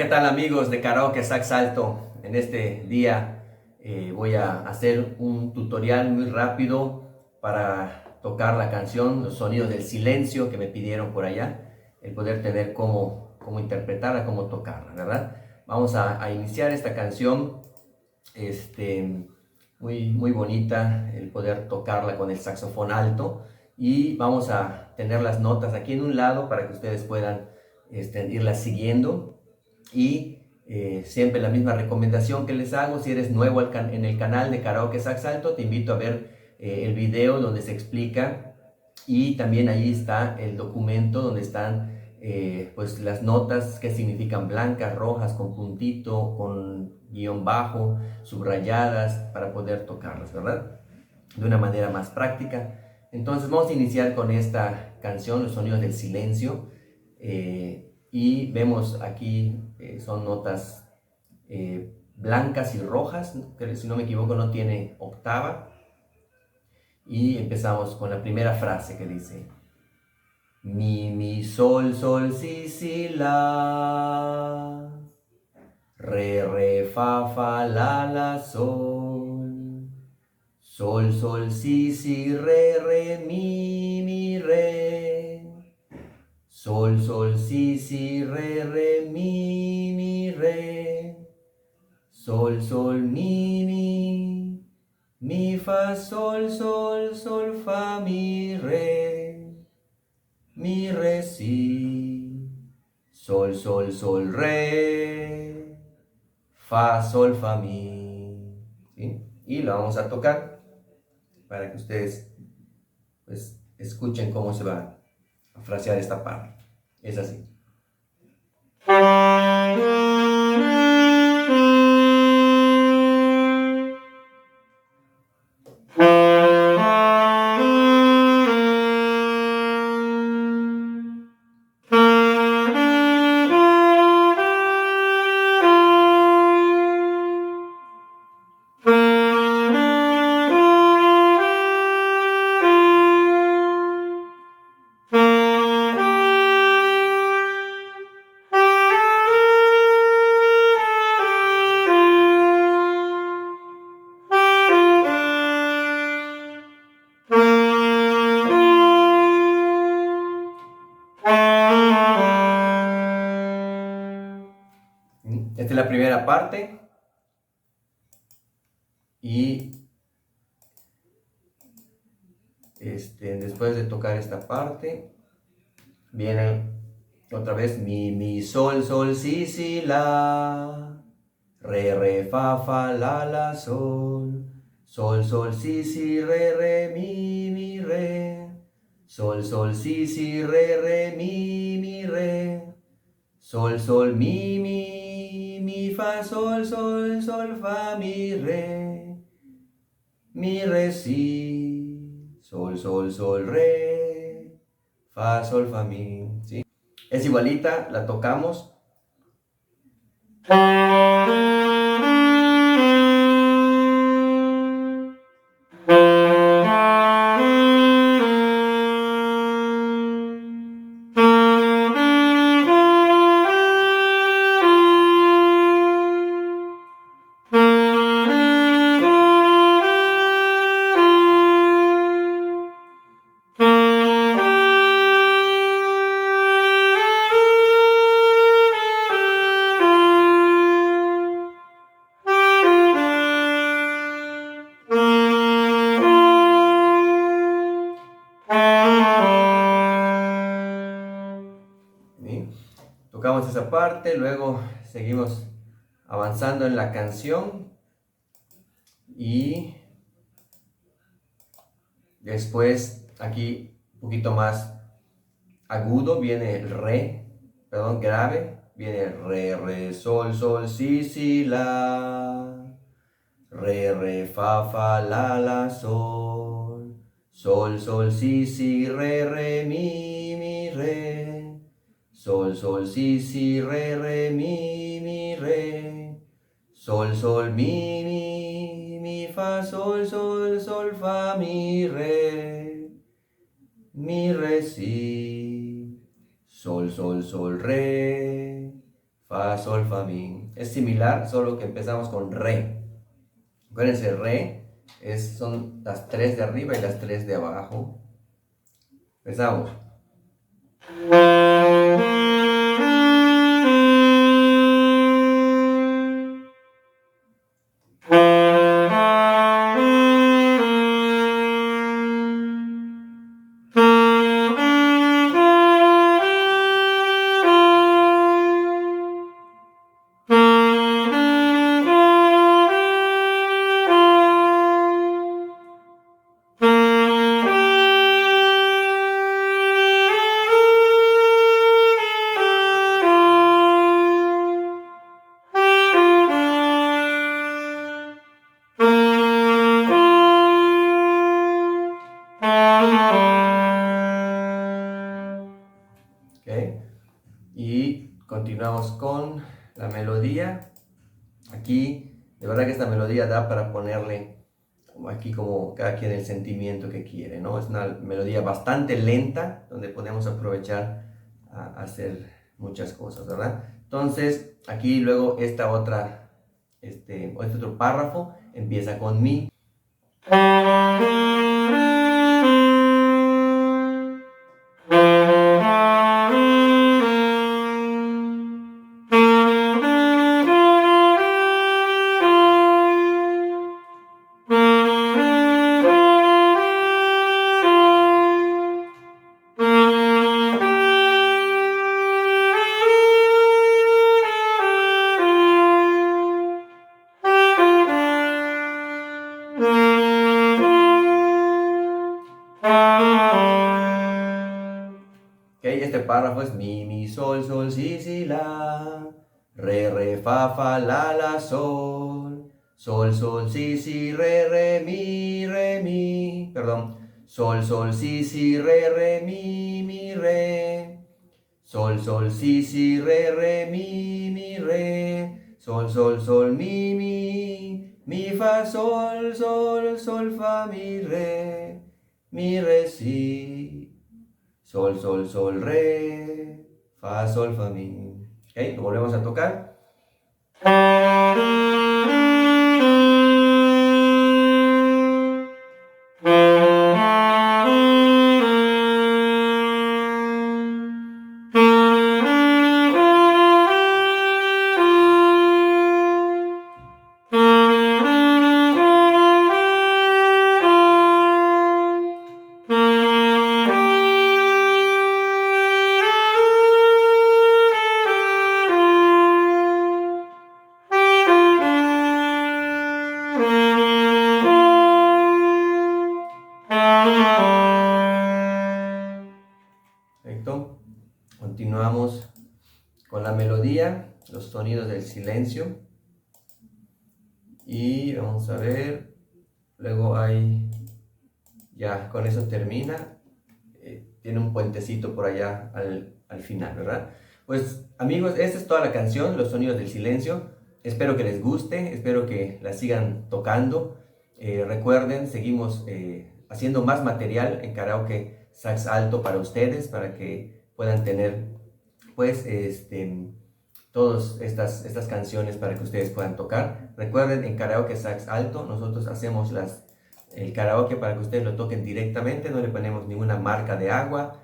tal amigos de Karaoke Sax Alto? En este día voy a hacer un tutorial muy rápido para tocar la canción Los Sonidos del Silencio que me pidieron por allá, el poder tener cómo interpretarla, cómo tocarla, ¿verdad? Vamos a iniciar esta canción muy bonita, el poder tocarla con el saxofón alto, y vamos a tener las notas aquí en un lado para que ustedes puedan irlas siguiendo. Y siempre la misma recomendación que les hago: si eres nuevo en el canal de Karaoke Sax Alto, te invito a ver el video donde se explica, y también ahí está el documento donde están pues las notas que significan blancas, rojas, con puntito, con guión bajo, subrayadas, para poder tocarlas, ¿verdad? De una manera más práctica. Entonces vamos a iniciar con esta canción, Los Sonidos del Silencio. Y vemos aquí son notas blancas y rojas, que si no me equivoco no tiene octava. Y empezamos con la primera frase que dice: mi, sol, sol, si, la. Re, fa, la, sol. Sol, sol, si, re, mi, re. Sol, sol, si, re, mi, re. Sol, sol, mi, fa, sol, fa, mi, re, si. Sol, sol, re, fa, sol, fa, mi. ¿Sí? Y lo vamos a tocar para que ustedes pues escuchen cómo se va a frasear esta parte. Es así. Esta es la primera parte, y después de tocar esta parte viene otra vez mi, sol, sol, si, la. Re, fa, la, sol. Sol, sol, si, re, mi, re. Sol, sol, si, re, mi, re. Sol, sol, mi, fa, sol, fa, mi, re, si. Sol, sol, re, fa, sol, fa, mi. ¿Sí? Es igualita, la tocamos. ¿Sí? Tocamos esa parte, luego seguimos avanzando en la canción, y después aquí un poquito más agudo viene el grave, viene re, sol, si, la. Re, fa, la, sol. Sol, sol, si, re, mi, re. Sol, sol, si, re, mi, re. Sol, sol, mi, fa, sol, fa, mi, re, si. Sol, re, fa, sol, fa, mi. Es similar, solo que empezamos con re. Acuérdense, re son las 3 de arriba y las 3 de abajo. Empezamos. ¿Okay? Y continuamos con la melodía. Aquí, de verdad que esta melodía da para ponerle aquí como cada quien el sentimiento que quiere, ¿no? Es una melodía bastante lenta, donde podemos aprovechar a hacer muchas cosas, ¿verdad? Entonces, aquí luego este otro párrafo empieza con mi. Okay, este párrafo es mi, sol, sol, si, la, re, fa, la, sol, sol, si, re, mi, perdón, sol, si, re, mi, re, sol, si, re, mi, re, sol, mi, fa, sol, fa, mi, re, si. Sol, re, fa, sol, fa, mi. Ok, lo volvemos a tocar. Perfecto. Continuamos con la melodía, los sonidos del silencio. Y vamos a ver. Luego ya con eso termina. Tiene un puentecito por allá al final, ¿verdad? Pues amigos, esta es toda la canción, los sonidos del silencio. Espero que les guste, espero que la sigan tocando. Recuerden, seguimos haciendo más material en karaoke sax alto para ustedes, para que puedan tener pues todas estas canciones para que ustedes puedan tocar. Recuerden, en karaoke sax alto nosotros hacemos el karaoke para que ustedes lo toquen directamente, no le ponemos ninguna marca de agua,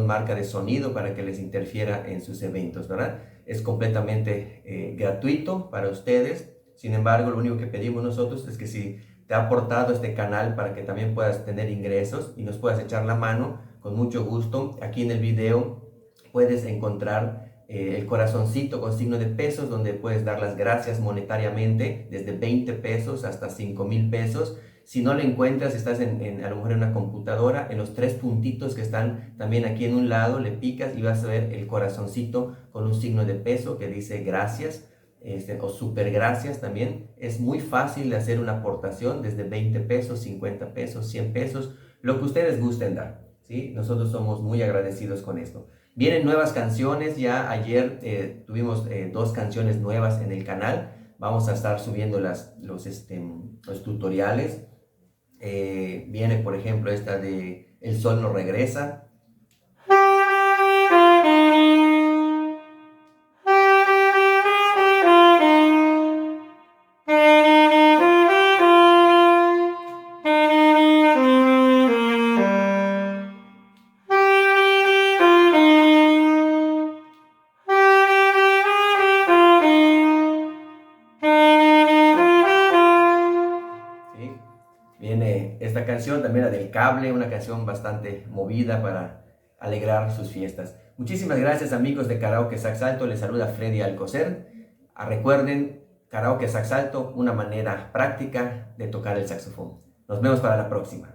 marca de sonido para que les interfiera en sus eventos, ¿verdad? Es completamente gratuito para ustedes. Sin embargo, lo único que pedimos nosotros es que si te ha aportado este canal para que también puedas tener ingresos y nos puedas echar la mano, con mucho gusto. Aquí en el video puedes encontrar el corazoncito con signo de pesos, donde puedes dar las gracias monetariamente, desde 20 pesos hasta 5,000 pesos. Si no lo encuentras, estás a lo mejor en una computadora, en los 3 puntitos que están también aquí en un lado, le picas y vas a ver el corazoncito con un signo de peso que dice gracias, o super gracias también. Es muy fácil de hacer una aportación desde 20 pesos, 50 pesos, 100 pesos, lo que ustedes gusten dar, ¿sí? Nosotros somos muy agradecidos con esto. Vienen nuevas canciones, ya ayer tuvimos 2 canciones nuevas en el canal. Vamos a estar subiendo los tutoriales. Viene por ejemplo esta de El Sol no regresa. esta canción, también la del cable, una canción bastante movida para alegrar sus fiestas. Muchísimas gracias amigos de Karaoke Sax Alto, les saluda Freddy Alcocer. Recuerden, Karaoke Sax Alto, una manera práctica de tocar el saxofón. Nos vemos para la próxima.